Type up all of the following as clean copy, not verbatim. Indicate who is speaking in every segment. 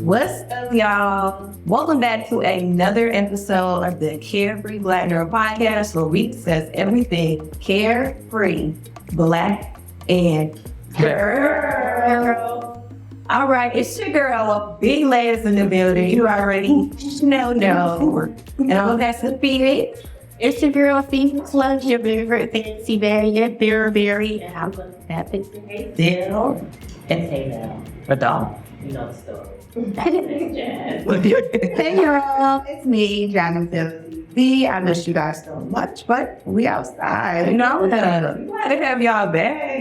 Speaker 1: What's up, y'all? Welcome back to another episode of the Carefree Black Girl Podcast, where we discuss everything carefree, black, and girl. All right, it's your girl, Big Ladies in the building. You already know. And I'm going to feed it. It's your girl, Phoebe Clutch, your favorite fancy berry, and I'm going to have it today. And hey now, but dog, you know the story. Hey girl, it's me, Jonathan B. I miss you guys so much, but we outside. You know, glad to have y'all back.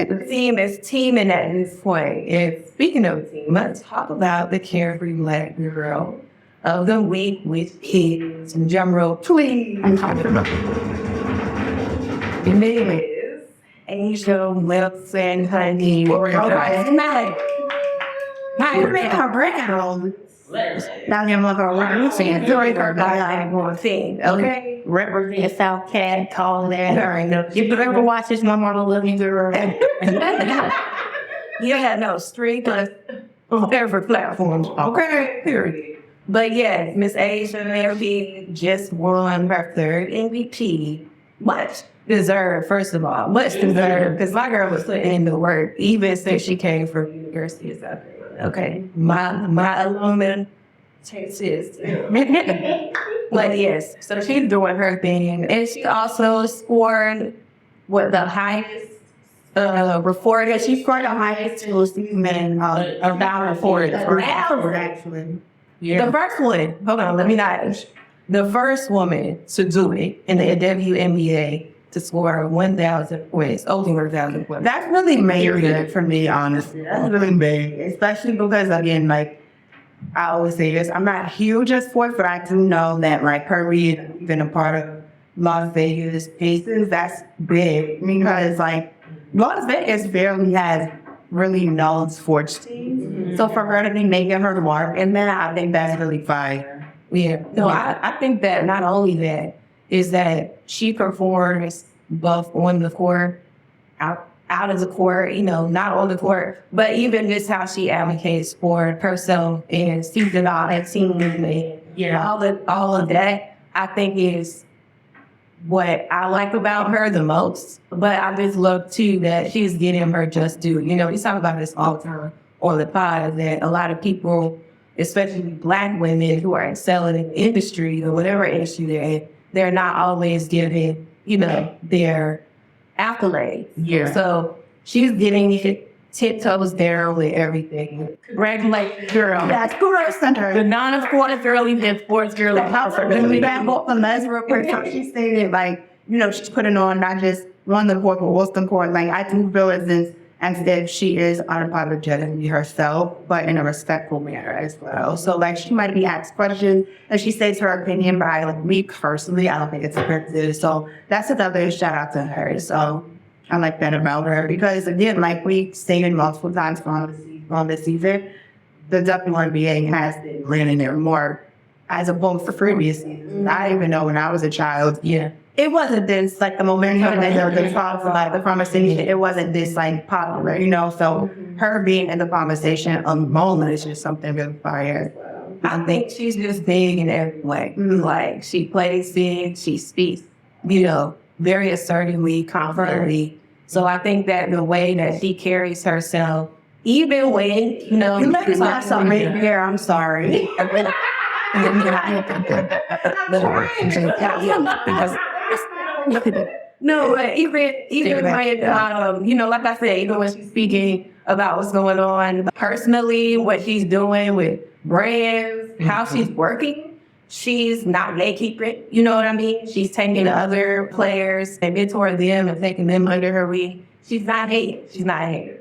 Speaker 1: The team is teaming at this point. And speaking of team, let's talk about the Carefree Black Girl of the week with kids. And drum roll, please. It is Angel Wilson, honey. Now you make her brown. Now you make her brown. During her dialogue thing, okay? Represent South Cat, call that. You could ever watch this, my mama living girl. You had no street, every platforms, okay? Period. But yes, Miss Asia Mary just won her third MVP. Much deserved, first of all. Much deserved, because my girl was putting in the work, even since she came from University of South Carolina. Okay, my alumni Texas. But yes, so she's doing her thing, and she also scored the highest report. She scored the highest season about report actually. Yeah. The first one. Hold on, let me not. The first woman to do it in the WNBA to score 1,000 points, over 1,000 points. That's really major for me, honestly. That's really big, especially because, again, like I always say this, I'm not huge at sports, but I do know that, like, her being a part of Las Vegas Aces, that's big because, like, Las Vegas barely has really known sports teams. Mm-hmm. So for her to be making her mark, and then I think that's really fire. Yeah. No, I think that not only that is that she performs both on the court, out of the court, not on the court, but even just how she advocates for herself and sees it all and team and all of that, I think is what I like about her the most. But I just love too that she's getting her just due. We talk about this all the time on the pod, that a lot of people, especially Black women who are excelling in the industry or whatever industry they're in, they're not always given, their accolades. Yeah. So she's getting it tiptoes down with everything. Congratulations, girl. That's girl center. The non-sports girl, even sports girl at house. We got both the real quick. She said it she's putting on not just on the court, but what's important. Like, I do feel as if she is unapologetically herself, but in a respectful manner as well. So, like, she might be asked questions, and she states her opinion, but like, me personally, I don't think it's offensive. So that's another shout out to her. So I like that about her because, again, like we stated multiple times on this season, the WNBA has been landing there more as opposed to previous seasons. I even know when I was a child, it wasn't this, like, the momentum that there was the conversation, it wasn't this, like, popular, so her being in the conversation a moment is just something really fire. I think she's just big in every way. Like, she plays big, she speaks, very assertively, confidently. So I think that the way that she carries herself, even when, you let me have some right here, I'm sorry. No, but even when, like I said, even when she's speaking about what's going on personally, what she's doing with brands, how she's working, she's not gatekeeping, you know what I mean? She's taking other players and mentoring them and taking them under her wing. She's not hating.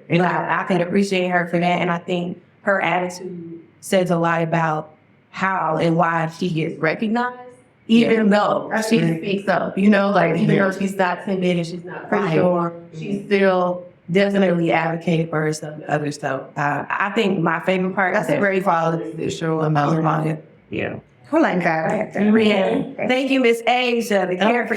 Speaker 1: And I can appreciate her for that. And I think her attitude says a lot about how and why she gets recognized. Even though she speaks up, even though she's not timid and she's not sure, she's still definitely advocating for herself and others. So I think my favorite part, that's a great quality to show about it. Yeah.
Speaker 2: I like that.
Speaker 1: Rihanna. Thank you, Miss Asia, the character.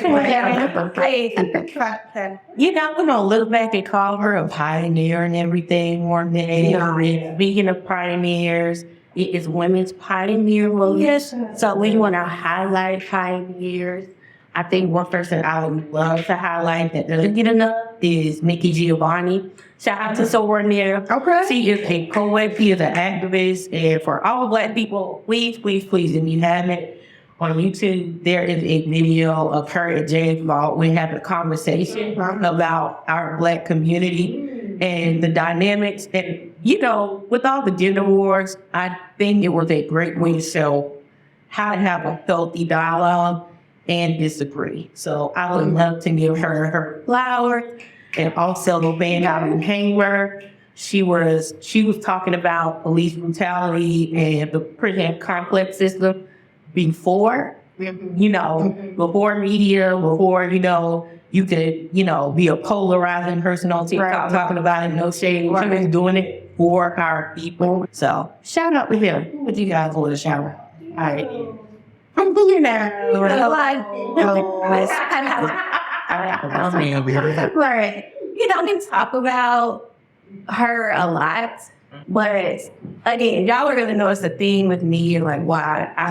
Speaker 3: You know, I'm gonna look back and call her a pioneer and everything more than anything. Speaking of pioneers, it is Women's Pioneer Month.
Speaker 1: Yes.
Speaker 3: So we want to highlight pioneers. I think one person I would love to highlight that doesn't get enough is Nikki Giovanni. Shout out to Sojourner.
Speaker 2: Okay.
Speaker 3: She is a poet, she is an activist, and for all Black people, please, if you haven't, on YouTube, there is a video of her and James Baldwin having a conversation about our Black community and the dynamics. And, you know, with all the gender wars, I think it was a great way to show how to have a healthy dialogue and disagree. So I would love to give her flowers. And also the band out in Hanger, she was talking about police brutality and the prison complex system before, you know, before media, before, you know, you could, you know, be a polarizing person on TikTok talking about it, no shade. She was doing it for our people. So shout out to them. What do you guys want to shout out? All right. I'm doing that.
Speaker 1: Right. You know, we talk about her a lot, but again, y'all are gonna notice a theme with me, like why I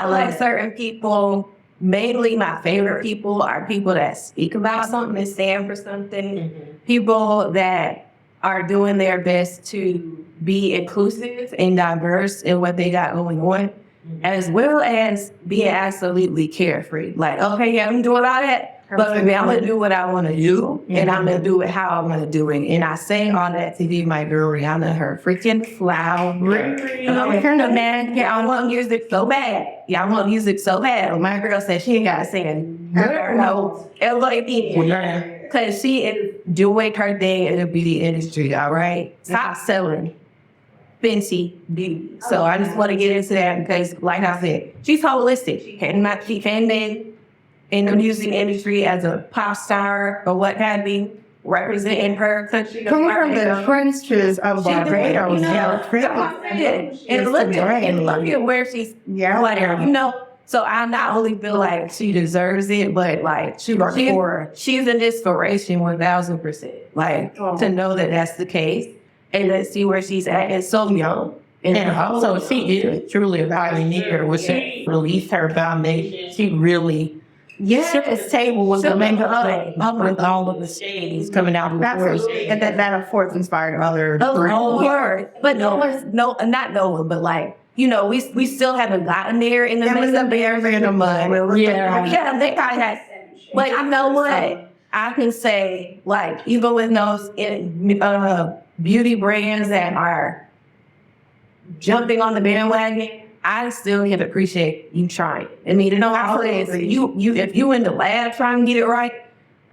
Speaker 1: like certain people. Mainly, my favorite people are people that speak about something and stand for something. People that are doing their best to be inclusive and diverse in what they got going on, as well as being absolutely carefree. Like, okay, yeah, I'm doing all that, but maybe I'm gonna do what I want to do, and I'm gonna do it how I want to do it. And I say all that to give my girl Rihanna her freaking flower. Man, y'all want music so bad. Y'all want music so bad. My girl said she ain't gotta sing. No, because she is doing her thing in the beauty industry. All right, stop selling fancy beauty. So I just want to get into that because, like I said, she's holistic. She came in the music industry as a pop star or what have you, representing her country.
Speaker 2: Coming from the trenches of Barbados.
Speaker 1: And look at where she's, you know. So I not only feel like she deserves it, but like she's an inspiration 1,000%. Like to know that that's the case. And let's see where she's at. And so young.
Speaker 3: And also, she is truly a pioneer. When she released her foundation, she really shook this table with the make up with all of the shades coming out of the forest.
Speaker 2: And that, of course, inspired others.
Speaker 1: But like, you know, we still haven't gotten there in the midst of bears in the mud. Yeah, they probably had. But you know what? I can say, like, even with those beauty brands that are jumping on the bandwagon, I still can appreciate you trying. I mean, you know how it is. If you in the lab trying to get it right,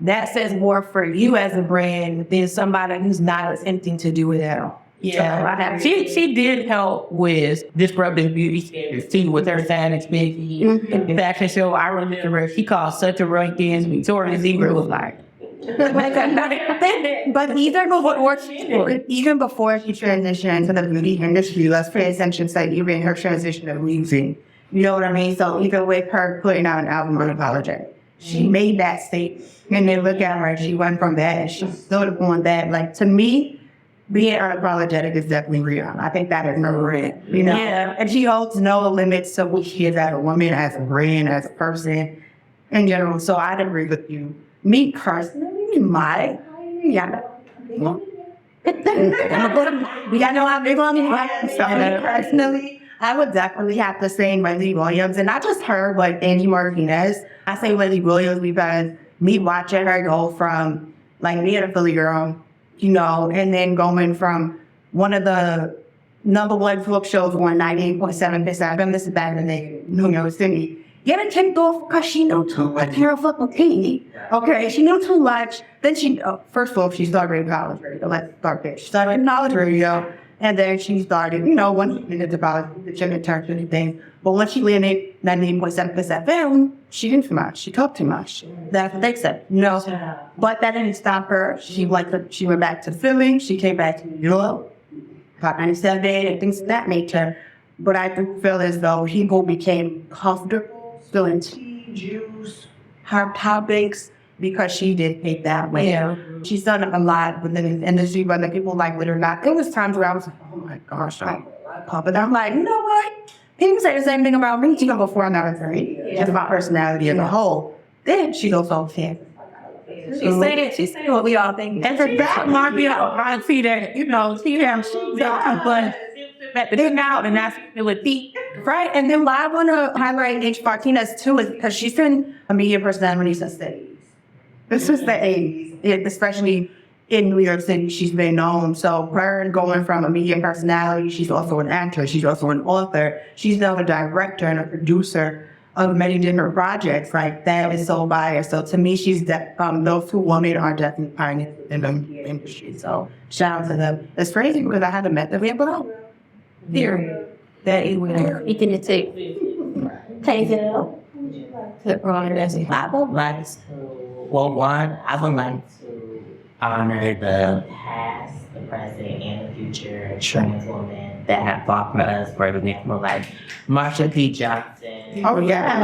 Speaker 1: that says more for you as a brand than somebody who's not attempting to do it at all.
Speaker 3: Yeah, she did help with disruptive beauty standards too with her CFBG fashion show. I remember she caused such a ruckus. Victoria's Secret was like.
Speaker 2: But even before she transitioned to the beauty industry, let's pay attention to even her transition to music. You know what I mean? So even with her putting out an album unapologetic, she made that statement. And then look at her, she went from that and she stood on that. Like, to me, being unapologetic is definitely Rihanna. I think that is her brand, you know?
Speaker 1: Yeah.
Speaker 2: And she holds no limits to who she is as a woman, as a brand, as a person in general. So I'd agree with you. Me personally, personally, I would definitely have to say Wendy Williams, and not just her, but Angie Martinez. I say Wendy Williams because me watching her go from like being a Philly girl, you know, and then going from one of the #1 flip shows on 98.7%. This is back in the New York City. Getting kicked off because she knew too much. You're a fucking king. Okay, she knew too much. Then first of all, she started in college radio. Let's start there. She started in college radio, and then she started, you know, when she went into college, the gym and church and things. But when she landed 98.7% film, she didn't too much. She talked too much. That's what they said. You know, but that didn't stop her. She went back to Philly. She came back to New York, got 97 and things of that nature. but I do feel as though people became comfortable spilling tea, juice, her topics, because she did take that way.
Speaker 1: Yeah.
Speaker 2: She's done a lot within the industry, whether people like it or not. There was times where I was like, oh my gosh, but I'm like, you know what? People say the same thing about me, even before I know her, just about personality as a whole. Then she goes on fan.
Speaker 1: She said what we all think.
Speaker 3: And for that, I see that, you know, she's done, but at the out and that's it would be.
Speaker 2: Right, and then why I want to highlight H. Martinez too is because she's been a media personality since the 80s. This is the 80s, especially in New York City, she's been known. So her going from a media personality, she's also an actor, she's also an author, she's now a director and a producer of many different projects. Like, that is so biased. So to me, those two women are definitely pioneers in the media industry. So shout out to them. It's crazy because I haven't met them yet, but
Speaker 1: Period. That is where
Speaker 3: You can take Taylor.
Speaker 4: I would like to, well, one, I would like to honor the past, the present, and the future trans women that have fought for us, for example, like Marsha P. Johnson.
Speaker 2: Oh, yeah.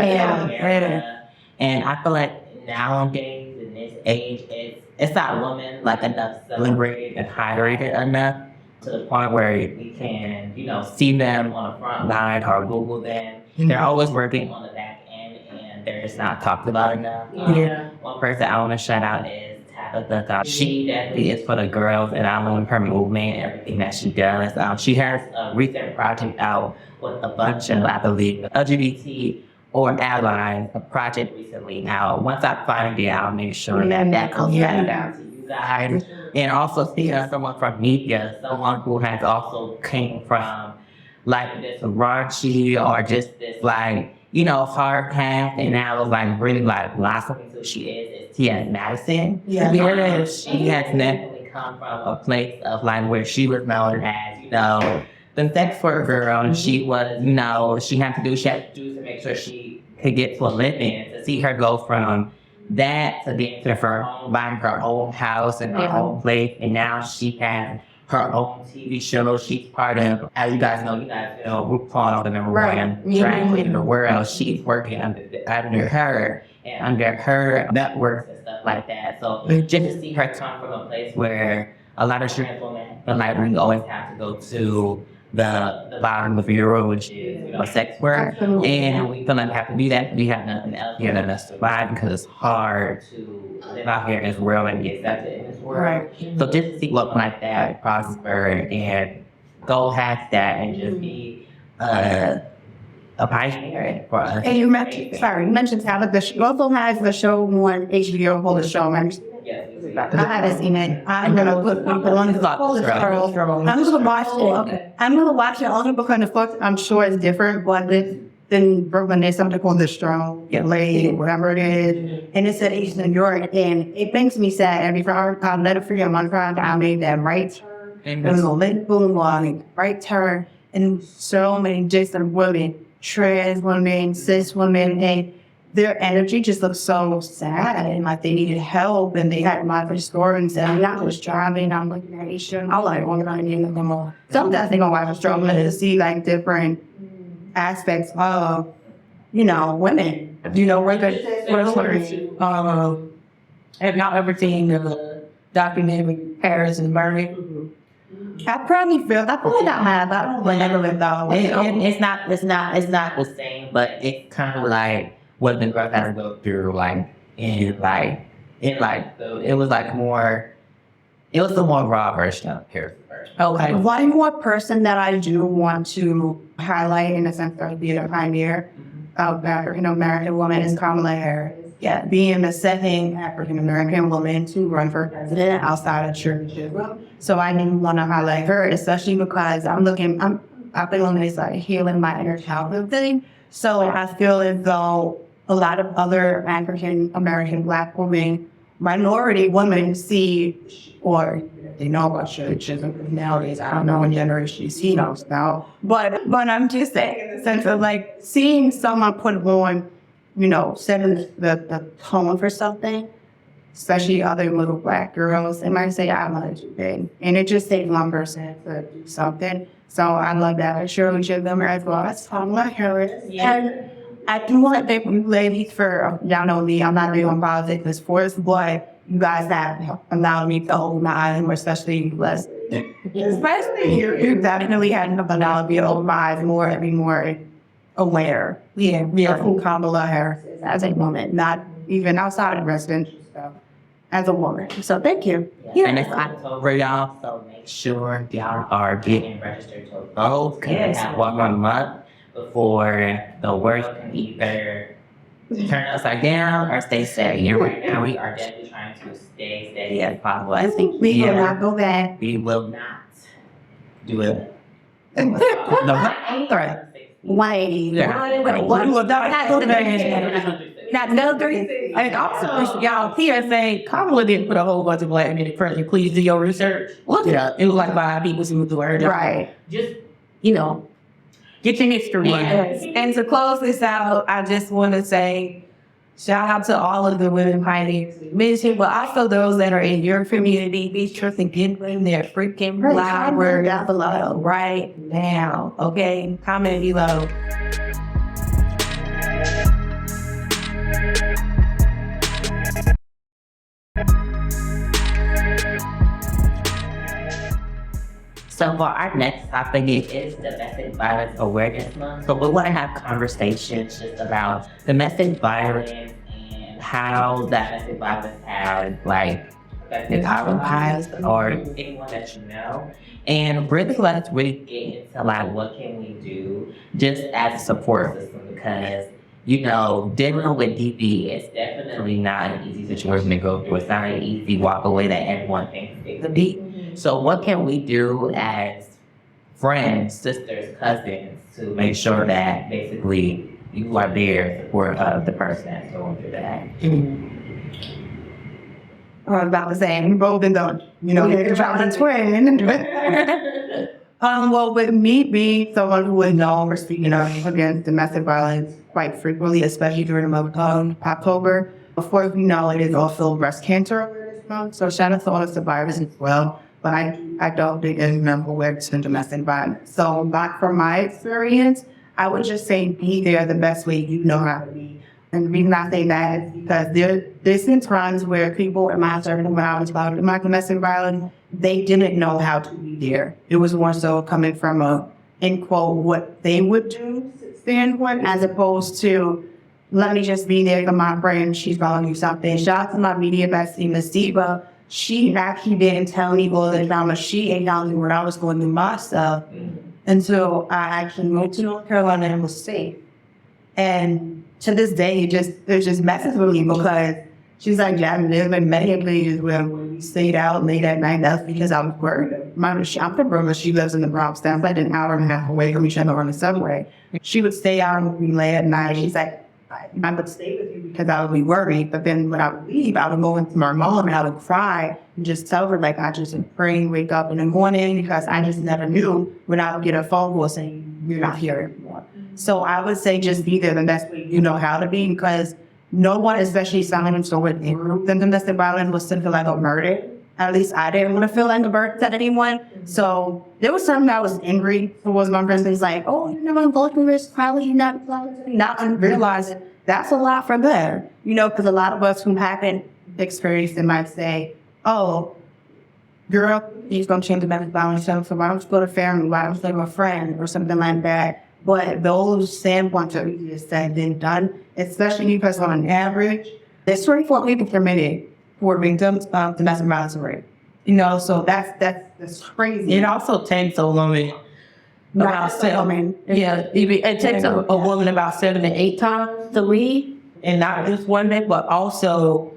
Speaker 4: And I feel like nowadays, in this age, it's not women like enough celebrated and highlighted enough to the point where we can, you know, see them on the front line or Google them. They're always working on the back end and they're just not talked about enough. One person I want to shout out is Tabitha. She definitely is for the girls, and I love her movement and everything that she does. She has a recent project out with a bunch of, I believe, LGBT or allies, a project recently. Now, once I find it, I'll make sure that comes down to you guys. And also see someone from media, someone who has also came from like this raunchy or just this like, you know, hard path, and now like really like blossoming who she is Tia Madison.
Speaker 2: Yeah.
Speaker 4: She has definitely come from a place of like where she was known as, you know, the sex for a girl, and she was, you know, she had to do to make sure she could get to a living. To see her go from that to being to her own, buying her own house and her own place, and now she has her own TV show. She's part of, as you guys know, RuPaul, the number one drag queen in the world. She's working under her and under her networks and stuff like that. So just to see her come from a place where a lot of trans women feel like we always have to go to the bottom of your road, which is, you know, sex work. And we feel like we have to do that. We have nothing else here than us to survive, because it's hard to live out here in this world and be accepted in this world. So just to see what like that prosper and go past that and just be a pioneer for us.
Speaker 2: And you mentioned Tabitha. She also has the show on HBO called The Show. I haven't seen it. I'm gonna put on the I'm gonna watch it. I'm gonna watch it only because the fuck I'm sure it's different, but then Brooklyn there's something called The Strong, Get Laid, whatever it is, and it's at East New York, and it makes me sad. Every time I'll never forget one time I made that right turn. It was a lit boom line, right turn, and so many different women, trans women, cis women, and their energy just looked so sad, and like they needed help, and they had my stories, and I was driving, I'm looking at each other, I'm like, oh my God, I need them more. Some definitely gonna watch struggling to see like different aspects of, you know, women.
Speaker 3: You know, have y'all ever seen the documentary Paris and Bernie?
Speaker 2: I feel like I have, I don't remember it though.
Speaker 4: It's not the same, but it's kind of like what the girls had to go through, like, and like, it was like more, it was the more raw version of Paris.
Speaker 2: Okay. One more person that I do want to highlight in the sense of being a pioneer of African American woman is Kamala Harris. Yeah, being the second African American woman to run for president outside of Shirley Chisholm. So I didn't want to highlight her, especially because I've been on this like healing my inner childhood thing. So I feel as though a lot of other African American Black women, minority women see, or they know about Shirley Chisholm nowadays. I don't know what generation she knows about. But I'm just saying in the sense of like seeing someone put on, you know, setting the tone for something, especially other little Black girls, they might say, I want to do that. And it just takes one person to do something. So I love that. Shirley Chisholm as well as Kamala Harris. And I do want to thank you ladies for, y'all know me, I'm not big on politics as force, but you guys have allowed me to hold my eyes, especially less. Especially you definitely had allowed me to hold my eyes more and be more aware. Of who Kamala Harris is as a woman, not even outside of residential stuff, as a woman. So thank you.
Speaker 4: Yeah. And it's October, y'all, so make sure y'all are getting registered to vote. Because we have 1 more month before the world can either turn upside down or stay steady. And right now, we are definitely trying to stay steady as possible.
Speaker 2: I think we will not go back.
Speaker 4: We will not do it.
Speaker 2: Right. 180.
Speaker 3: Not another. And also, y'all, PSA, Kamala didn't put a whole bunch of black men in prison. Please do your research. Look it up. It was like 5 people who do her.
Speaker 2: Right.
Speaker 3: Just, get your history.
Speaker 1: Yes. And to close this out, I just want to say shout out to all of the women pioneers we mentioned, but also those that are in your community. Be sure to give them their freaking flowers
Speaker 2: down below.
Speaker 1: right now. Okay? Comment below.
Speaker 4: So for our next topic, it is Domestic Violence Awareness Month. So we want to have conversations just about domestic violence and how that domestic violence has affected our lives or anyone that you know. And really let's really get into what can we do just as a support system, because dealing with DV is definitely not an easy situation to go through. It's not an easy walk away that everyone thinks it could be. So what can we do as friends, sisters, cousins to make sure that basically you are there to support the person that's going through that?
Speaker 2: I was about to say, we both been done. You're about to twin. Well, with me being someone who is known for speaking up against domestic violence quite frequently, especially during the month of October, before we know it is also breast cancer awareness month. So shout out to all the survivors as well. But I don't think there's enough awareness in domestic violence. So back from my experience, I would just say be there the best way you know how to be. And the reason I say that is because there's been times where people in my circle, when I was about my domestic violence, they didn't know how to be there. It was more so coming from a, in quote, what they would do standpoint, as opposed to, let me just be there for my friend, she's going to do something. Shout out to my media bestie, Miss Diva. She actually didn't tell me all the time, but she acknowledged when I was going through my stuff. Until I actually moved to North Carolina and was safe. And to this day, it just messes with me, because she's like, Jasmine, there's been many occasions where we stayed out late at night. That's because I was worried. I'm from Brooklyn. She lives in the Bronx. That's like an hour and a half away from each other on the subway. She would stay out with me late at night. She's like, I would stay with you because I would be worried. But then when I would leave, I would go into my mom and I would cry and just tell her, I just praying, wake up in the morning, because I just never knew when I would get a phone call saying, you're not here anymore. So I would say just be there the best way you know how to be, because no one, especially someone so with group than domestic violence, was to feel like a murder. At least I didn't want to feel like a burden to anyone. So there was something I was angry towards my friends. He's like, oh, you never go through this, probably not realizing that's a lot from there. Because a lot of us who haven't experienced it might say, oh, girl, he's going to change domestic violence. So why don't you go to family? Why don't you go to a friend or something like that? But those standpoints are easier said than done, especially because on average, there's 24 people committed for victims of domestic violence rate. So that's crazy.
Speaker 3: It also takes a woman about 7. It takes a woman about 7 to 8 times to leave, and not just one day, but also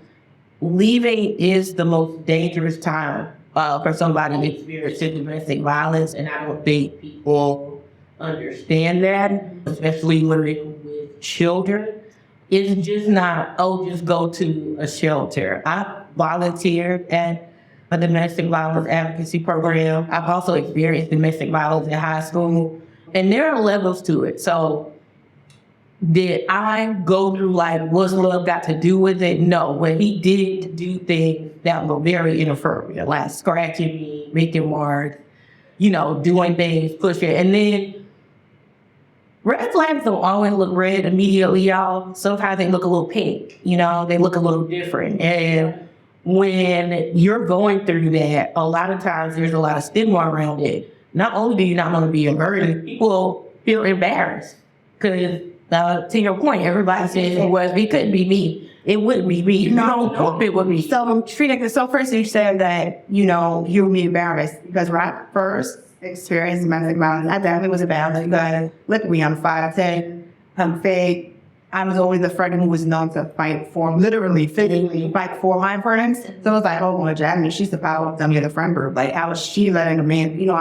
Speaker 3: leaving is the most dangerous time for somebody to experience domestic violence, and I don't think people understand that, especially with children. It's just not, just go to a shelter. I volunteered at a domestic violence advocacy program. I've also experienced domestic violence in high school, and there are levels to it. So did I go through what's love got to do with it? No, but he did do things that were very inappropriate, like scratching me, making marks, doing things, pushing. And then red flags don't always look red immediately, y'all. Sometimes they look a little pink, they look a little different. And when you're going through that, a lot of times there's a lot of stigma around it. Not only do you not want to be a burden, people feel embarrassed. Because to your point, everybody says, well, it couldn't be me. It wouldn't be me. No, it would be.
Speaker 2: So, first you said that, you would be embarrassed because when I first experienced domestic violence, I definitely was embarrassed because look at me, I'm 5'10", I'm fake. I was always the friend who was known to fight for, literally, physically fight for my friends. So it was like, oh, well, Jasmine, she's the power of them in the friend group. Like, how is she letting a man, you know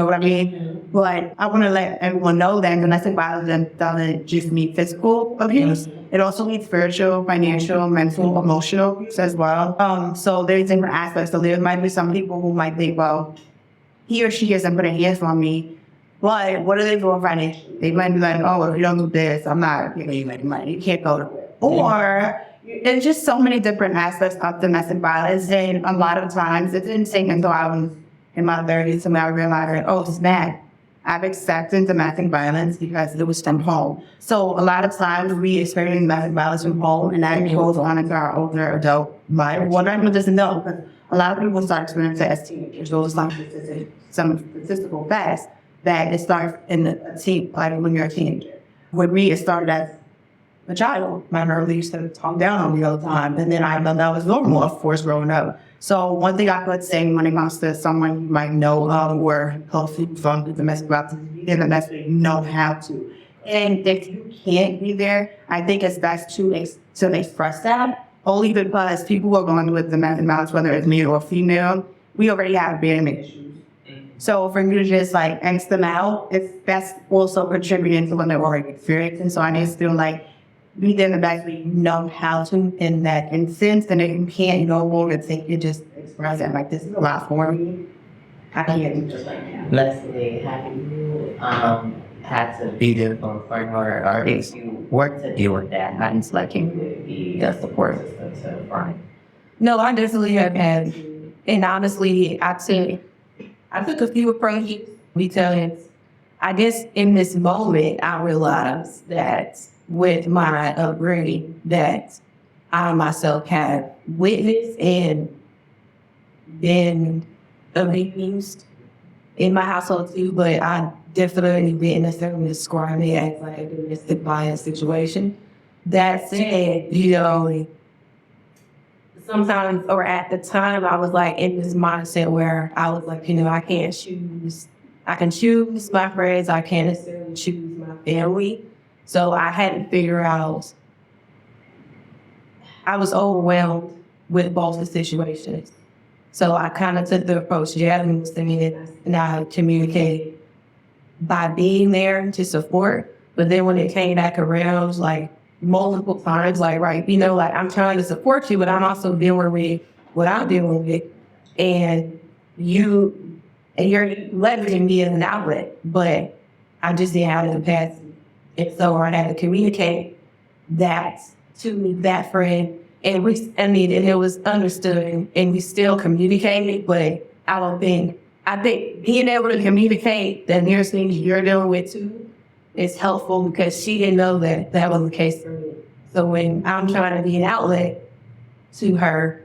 Speaker 2: what I mean? But I want to let everyone know that domestic violence doesn't just mean physical abuse. It also means spiritual, financial, mental, emotional abuse as well. So there's different aspects. So there might be some people who might think, well, he or she isn't putting hands on me. But what are they doing financially? They might be like, oh, if you don't do this, I'm not giving you any money. You can't go to it. Or there's just so many different aspects of domestic violence. And a lot of times, it didn't take until I was in my 30s and I realized, oh, snap. I've accepted domestic violence because it was from home. So a lot of times we experience domestic violence from home, and that goes on into our older adult life. What I doesn't know, because a lot of people start experiencing it as teenagers. So it's like some statistical facts that it starts in the teen, like when you're a teenager. With me, it started as a child. My mother used to talk down on me all the time, and then I thought that was normal, of course, growing up. So one thing I could say when it comes to someone you might know or closely from the domestic violence, you didn't necessarily know how to. And if you can't be there, I think it's best to express that, only because people who are going with domestic violence, whether it's male or female, we already have abandonment issues. So for you to just angst them out, that's also contributing to what they're already experiencing. So I just feel like be there in the back, we know how to in that instance, and if you can't no longer think you just express it like this is a lot for me. I can't just like that.
Speaker 4: Leslie, have you had to be there for a partner, or if you work to deal with that, not just like you would be a support system to a friend?
Speaker 1: No, I definitely have had, and honestly, I took a few approaches because I guess in this moment, I realized that with my upbringing that I myself have witnessed and been abused in my household too, but I definitely didn't necessarily describe it as like a domestic violence situation. That said, sometimes or at the time I was like in this mindset where I was like, I can choose my friends, I can't necessarily choose my family. So I had to figure out, I was overwhelmed with both the situations. So I kind of took the approach Jasmine was saying, and I communicated by being there to support. But then when it came back around, it was like multiple times, I'm trying to support you, but I'm also dealing with what I'm dealing with. And you're leveraging me as an outlet, but I just didn't have the capacity. And so I had to communicate that to that friend. And it was understood and we still communicated, but I think being able to communicate that there's things you're dealing with too is helpful because she didn't know that was the case for me. So when I'm trying to be an outlet to her,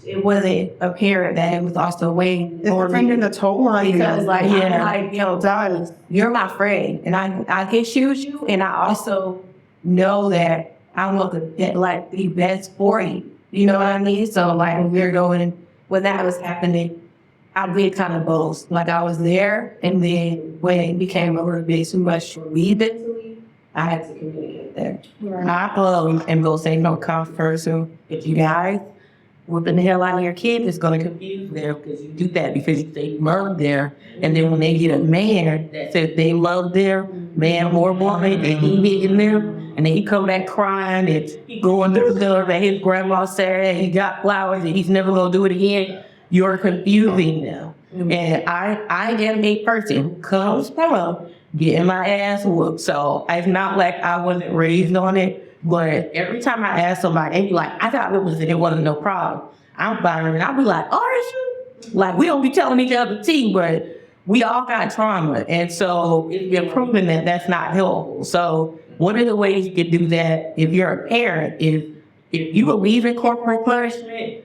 Speaker 1: it wasn't apparent that it was also weighing
Speaker 2: for me. The toll
Speaker 1: because darling, you're my friend, and I can choose you, and I also know that I want the best for you. You know what I mean? So when that was happening, I did kind of both. I was there, and then when it became a little bit too much for me mentally, I had to communicate that. I am gonna say no cost person. If you guys whooping the hell out of your kid is going to confuse them because you do that because you say love there. And then when they get a man that says they love their man or woman and he beating them, and then he come back crying and he going through the door that his grandma said he got flowers and he's never going to do it again, you're confusing them. And I am a person who comes from getting my ass whooped. So it's not like I wasn't raised on it. But every time I ask somebody, they be like, I thought it wasn't no problem. I'm fine. And I'll be like, are you?
Speaker 3: Like, we don't be telling each other tea, but we all got trauma. And so it's been proven that that's not helpful. So one of the ways you can do that, if you're a parent, is if you believe in corporal punishment,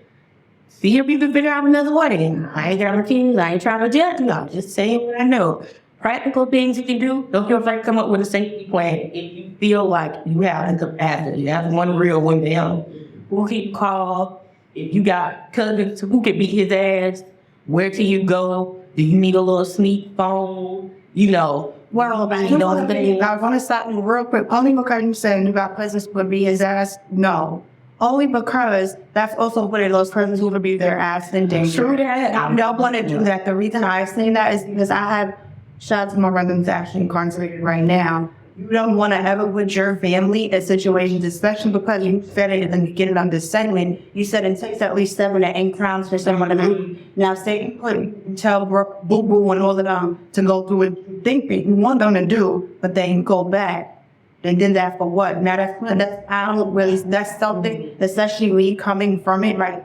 Speaker 3: see if you can figure out another way. I ain't got no kids, I ain't trying to judge you. I'm just saying what I know. Practical things you can do, don't feel like come up with a safety plan. If you feel like you have the capacity, you have one real one down, who can you call? If you got cousins, who can beat his ass? Where can you go? Do you need a little sneak phone? You know,
Speaker 2: Well, you know the thing. I want to stop you real quick. Only because you said you got cousins who would be his ass. No. Only because that's also one of those cousins who would be their ass in danger.
Speaker 3: True that.
Speaker 2: I don't want to do that. The reason I say that is because I have shout out to my brother who's actually incarcerated right now. You don't want to ever put your family in situations, especially because you said it in the beginning of this segment. You said it takes at least 7 to 8 crowns for someone to leave. Now, say you tell Brooke, Boo Boo, and all of them to go through what you think that you want them to do, but then go back. They did that for what? Now, that's I don't really, that's something, especially me coming from it, right?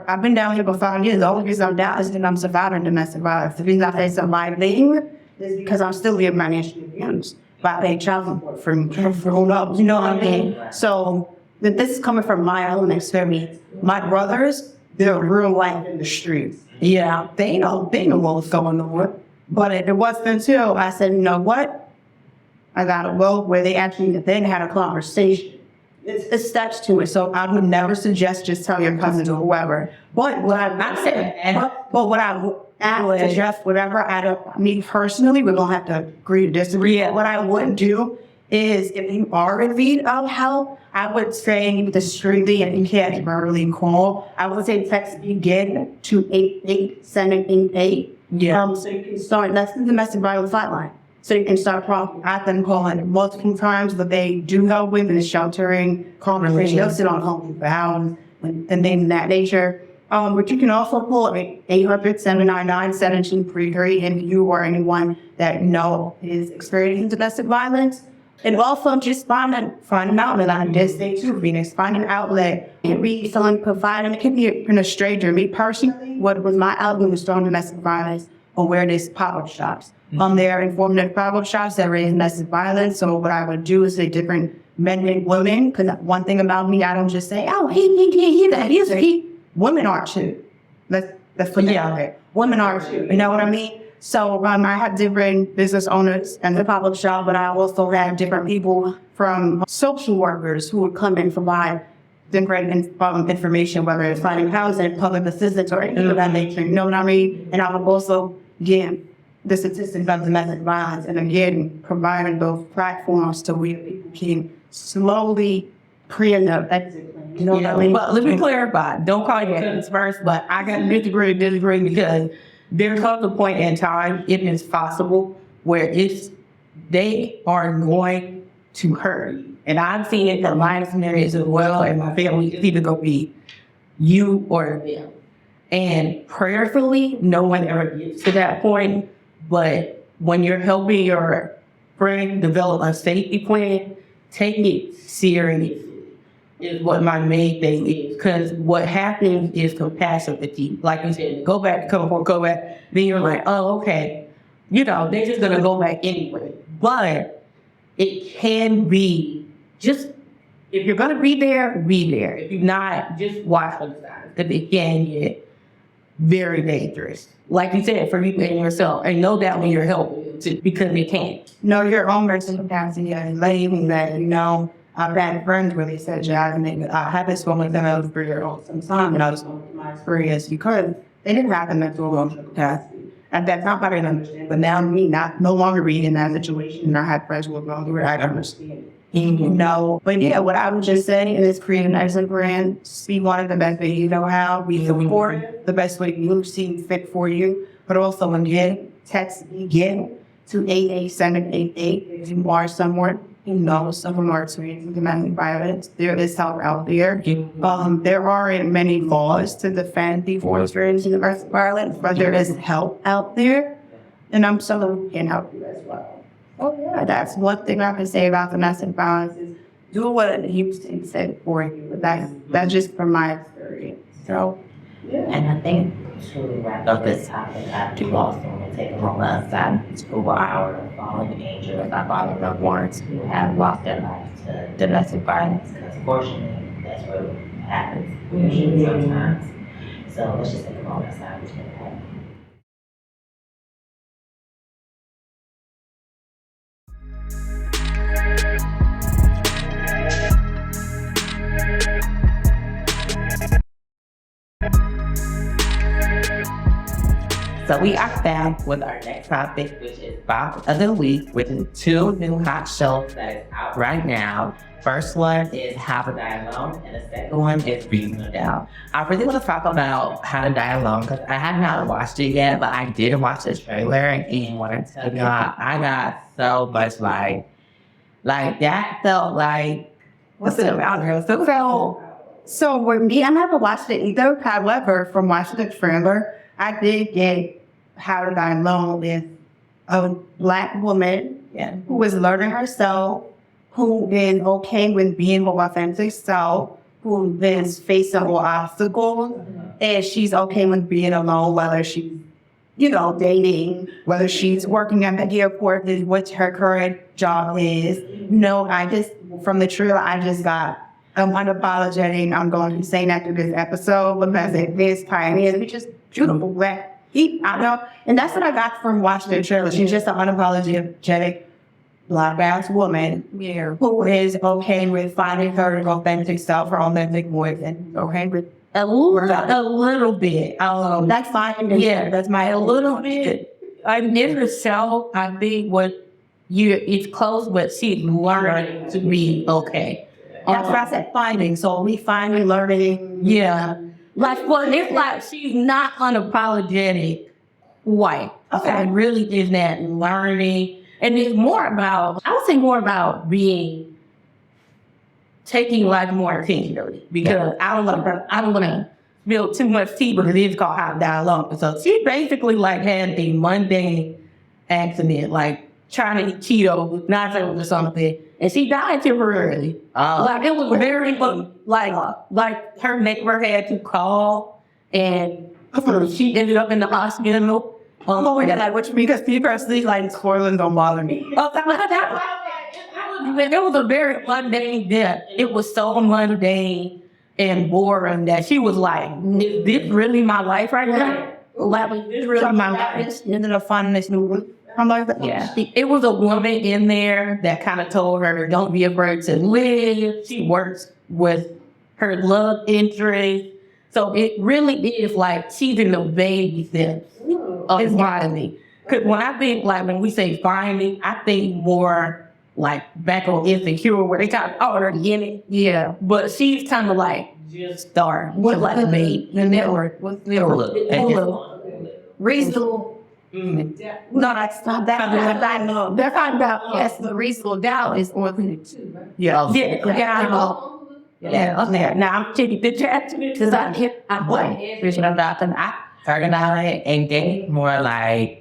Speaker 2: I've been down here for 5 years. The only reason I'm down is because I'm surviving domestic violence. The reason I say surviving is because I'm still being financially abused. But I pay child support for grown ups, you know what I mean? So this is coming from my own experience. My brothers, they're real life in the streets. Yeah, they know what's going on. But it wasn't until I said, you know what? I gotta go where they actually then had a conversation. It's steps to it. So I would never suggest just tell your cousins or whoever. But what I'm not saying, but what I would suggest, whatever, me personally, we're gonna have to agree to disagree. Yeah. What I wouldn't do is if you are in need of help, I would say discreetly, and you can't verbally call, I would say text again to 88788.
Speaker 3: Yeah.
Speaker 2: So you can start, that's the domestic violence hotline. So you can start calling. I've been calling multiple times, but they do help women sheltering, conversation. They'll sit on home for hours and things of that nature. But you can also call 800-799-7233 if you or anyone that you know is experiencing domestic violence. And also just find an outlet on this day too, Phoenix. Find an outlet and read someone providing. It can be a stranger. Me personally, what was my outlet was strong domestic violence awareness pop-up shops. They're informative pop-up shops that raise domestic violence. So what I would do is say different men and women, because one thing about me, I don't just say, oh, he. Women are too. Let's put that out there. Women are too. You know what I mean? So I have different business owners and the pop-up shop, but I also have different people from social workers who would come and provide different information, whether it's finding housing, public assistance, or anything of that nature. You know what I mean? And I would also give the statistics of domestic violence, and again, providing those platforms to where people can slowly create an exit plan. You know what I mean?
Speaker 3: But let me clarify. Don't call your cousins first, but I got to disagree because there comes a point in time, it is possible, where they are going to hurt you. And I've seen it in my scenarios as well, and my family is either going to be you or them. And prayerfully, no one ever gets to that point. But when you're helping your friend develop a safety plan, take it seriously is what my main thing is. Because what happens is compassion fatigue. Like you said, go back. Then you're like, oh, okay. You know, they're just going to go back anyway. But it can be just, if you're going to be there, be there. If you're not, just watch on the side. Because it can get very dangerous. Like you said, for you and yourself. And know that when you're helping, because it can.
Speaker 2: Know your own mental capacity and letting that, you know, I've had friends where they said, I haven't spoken with them out for your own some time, and I was going through my experience because they didn't have the mental emotional capacity. And that's not what I understand. But now me no longer being in that situation, and I had friends who were going through it, I understand. You know, but yeah, what I would just say is create an excellent brand, be one of the best way you know how, be support the best way you see fit for you, but also again, text again to 88788 if you are somewhere, you know, someone are experiencing domestic violence. There is help out there. There aren't many laws to defend people experiencing domestic violence, but there is help out there, and I'm someone who can help you as well. Oh yeah, that's one thing I can say about domestic violence is do what Houston said for you. That's just from my experience. So, yeah.
Speaker 4: And I think to wrap up this topic, I do also want to take a moment aside to go our fallen angels, our fallen loved ones who have lost their lives to domestic violence, because fortunately, that's what happens usually sometimes. So let's just take a moment aside to take that. So we are back with our next topic, which is Bops of the Week, which is 2 new hot shows that is out right now. First one is How to Die Alone, and the second one is Rebounding. I really want to talk about How to Die Alone because I have not watched it yet, but I did watch the trailer, and when I tell you, I got so much like that felt like, what's it about her?
Speaker 2: So with me, I never watched it either. However, from watching the trailer, I did get How to Die Alone with a Black woman who is learning herself, who is okay with being her authentic self, who is facing all obstacles, and she's okay with being alone, whether she's, dating, whether she's working at the airport, what her current job is. No, from the trailer, I just got, I'm unapologetic. I'm going to be saying that through this episode because it is pioneers, which is beautiful. Black, I know, and that's what I got from watching the trailer. She's just an unapologetic Black woman who is okay with finding her authentic self, her authentic voice, and okay with
Speaker 3: A little bit.
Speaker 2: that's fine.
Speaker 3: Yeah, that's a little bit. In herself, I think it's close, but she's learning to be okay.
Speaker 2: That's what I said, finding. So we finally learning.
Speaker 3: Yeah. It's like she's not unapologetic white.
Speaker 2: Okay.
Speaker 3: It really is that learning. And it's more about, I would say more about taking life more intentionally. Because I don't want to spill too much tea, but it is called How to Die Alone. So she basically had a mundane accident, trying to eat Cheetos with nachos or something, and she died temporarily. It was very, her neighbor had to call, and she ended up in the hospital.
Speaker 2: Which because people are sleep spoilers don't bother me.
Speaker 3: It was a very mundane death. It was so mundane and boring that she was like, "Is this really my life right now? Is this really my life?"
Speaker 2: Ended up finding this new one. I'm like,
Speaker 3: yeah. It was a woman in there that kind of told her, "Don't be afraid to live." She works with her love interest. So it really is she's in the baby steps of finding. Because when I think, when we say finding, I think more back on Insecure where they kind of already in it. Yeah. But she's kind of just start. What made the network? What's the network?
Speaker 2: reasonable. No, that's not that. I know. They're talking about, yes, the reasonable doubt is on too.
Speaker 3: Yeah.
Speaker 2: I know.
Speaker 3: Yeah, okay. Now I'm taking the chat because I organize and get more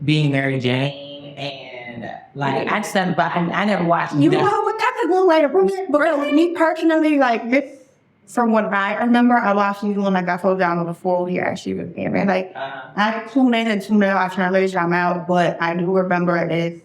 Speaker 3: being Mary Jane and I just I never watched.
Speaker 2: You know what? That's a good way to put it. But me personally, this, from what I remember, I watched these when I got pulled down before we actually was here. And I tuned in and tuned in. I trying to let I'm out, but I do remember it's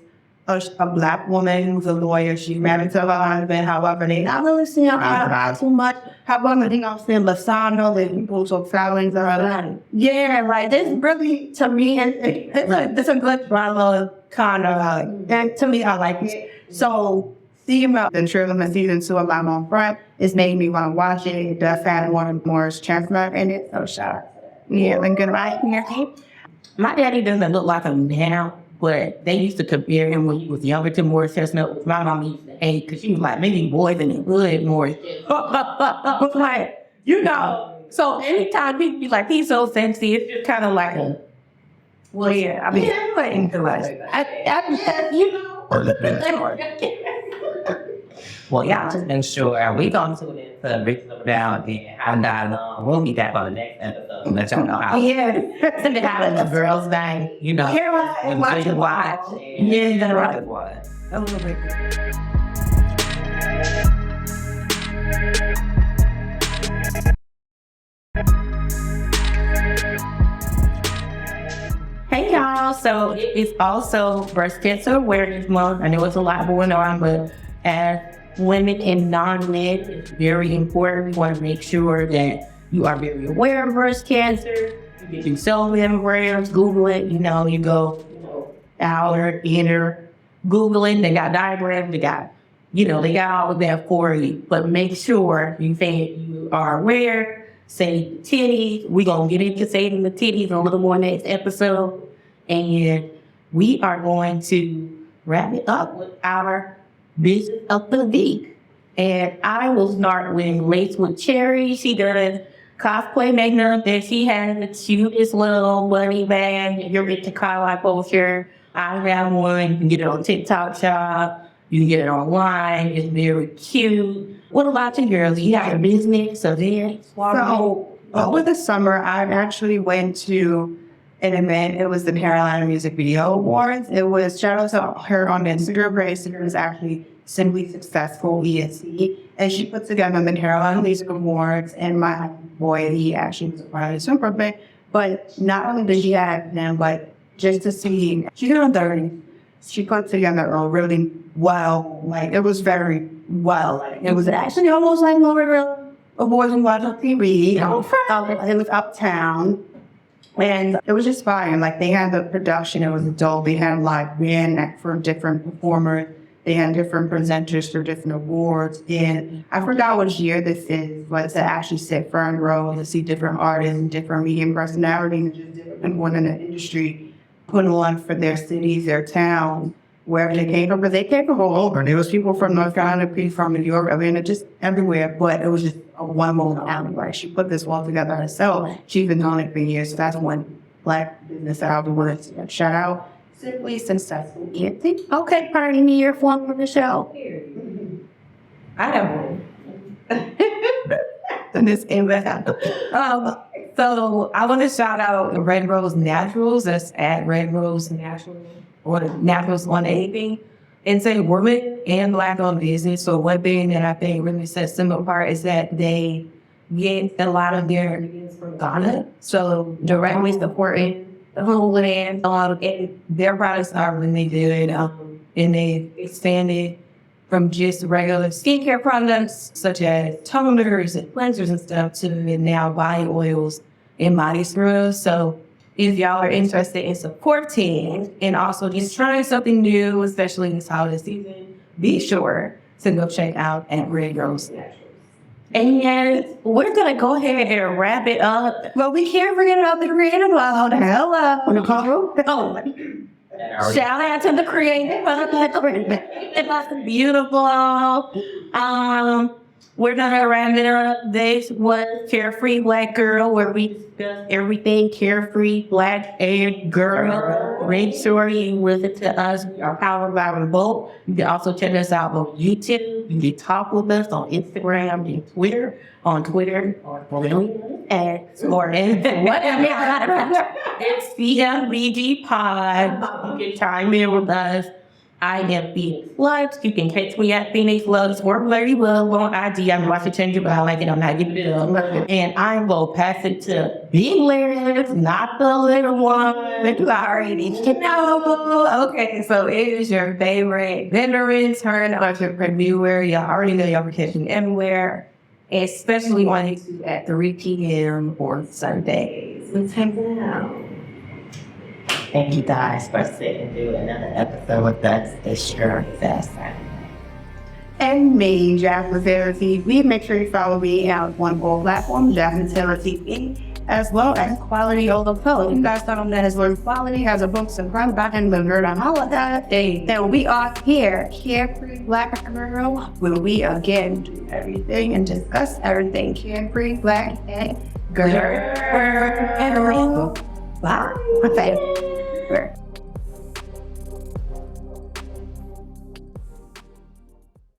Speaker 2: a black woman who's a lawyer. She's married to her husband. However, they not really seeing her too much. However, they don't see Lasano, the people so traveling to her. Yeah, this really, to me, it's a good drama kind of, and to me, I like it. So, seeing about the trailer in season 2 of My Mom Front, it's made me want to watch it. It does have one Morris Chancellor in it, so shout. Yeah, Lincoln, right?
Speaker 3: My daddy doesn't look like him now. But they used to compare him when he was younger to Morris Chestnut. My mom used to hate because she was maybe boys in the hood, Morris. But so anytime people be he's so fancy, it's just kind of well, yeah, I mean, well, y'all just been sure we gonna tune in to Reasonable Doubt and I'm not we'll be back on the next episode. Let y'all know how.
Speaker 2: Yeah, the girls' night.
Speaker 3: When I watch. Yeah, right. A little bit. so it's also Breast Cancer Awareness Month. I know it's a lot going on, but as women and non-men, it's very important. We want to make sure that you are very aware of breast cancer. You can do cell mammograms, Google it. You go hour, inner, Googling. They got diagrams. They got all of that for you. But make sure you are aware. Say titties. We're going to get into saving the titties a little more next episode. And we are going to wrap it up with our business of the week. And I will start with Lace with Cherry. She does cosplay makeup, and she has the cutest little bunny bag. If you're into kawaii culture, I have one. You can get it on TikTok Shop. You can get it online. It's very cute. What about you girls? You have a business, so
Speaker 2: over the summer, I actually went to an event. It was the Carolina Music Video Awards. It was, shout out to her on Instagram. Her Instagram is actually Simply Successful ESC. And she put together the Carolina Music Awards. And my boy, he actually was a part of the super big. But not only did she have them, but just to see, she's in her 30s. She put together a really well, it was very well. It was actually almost like one of the awards we watched on TV. It was uptown. And it was just fine. They had the production, it was adult. They had band for different performers. They had different presenters for different awards. And I forgot which year this is, but to actually sit front row and to see different artists and different media personalities and just different people in the industry put on for their cities, their town, wherever they came from. But they came from all over. There was people from North Carolina, people from New York, just everywhere. But it was just a one moment out. She put this all together herself. She's been doing it for years. So that's one Black business I wanted to shout out. Simply Successful. Okay, party me your form for the show.
Speaker 1: I have one.
Speaker 2: And this
Speaker 1: So I want to shout out Red Rose Naturals. That's at Red Rose Naturals or Naturals on anything. And say women and Black-owned business. So one thing that I think really sets them apart is that they get a lot of their ingredients from Ghana. So directly supporting the homeland. And their products are really good. And they expanded from just regular skincare products such as toners and cleansers and stuff to now body oils and body scrubs. So if y'all are interested in supporting and also just trying something new, especially this holiday season, be sure to go check out at Red Rose Naturals.
Speaker 3: And we're going to go ahead and wrap it up.
Speaker 2: Well, we can't forget about the creative world.
Speaker 3: Oh, shout out to the creative. It was beautiful. We're gonna wrap it up. This was Carefree Black Girl, where we discuss everything carefree Black and girl. Make sure you listen to us. We are powered by Revolt. You can also check us out on YouTube. You can talk with us on Instagram and Twitter. On Twitter, or X, or whatever. It's CFBG Pod. You can chime in with us. I am Phoenix Lux. You can catch me at Phoenix Lux or Blurry Love on IG. I'm about to change it, but I like it. I'm not giving it up. And I will pass it to Big Larry, not the little one. Sorry.
Speaker 1: No. Okay, so it is your favorite veteran turn entrepreneur. Y'all already know y'all are catching everywhere, especially when it's at 3 p.m. or Sundays. Let's check it out.
Speaker 4: Thank you guys for sitting through another episode with us. It's your best.
Speaker 2: And me, Jasmine Sarah TV. Make sure you follow me out on all platforms, Jasmine Sarah TV, as well as Quality Over Post. You guys know that as well as Quality has a books and run back and delivered on all of that. Then we are here, Carefree Black Girl, where we again do everything and discuss everything Carefree Black and Girl. Bye.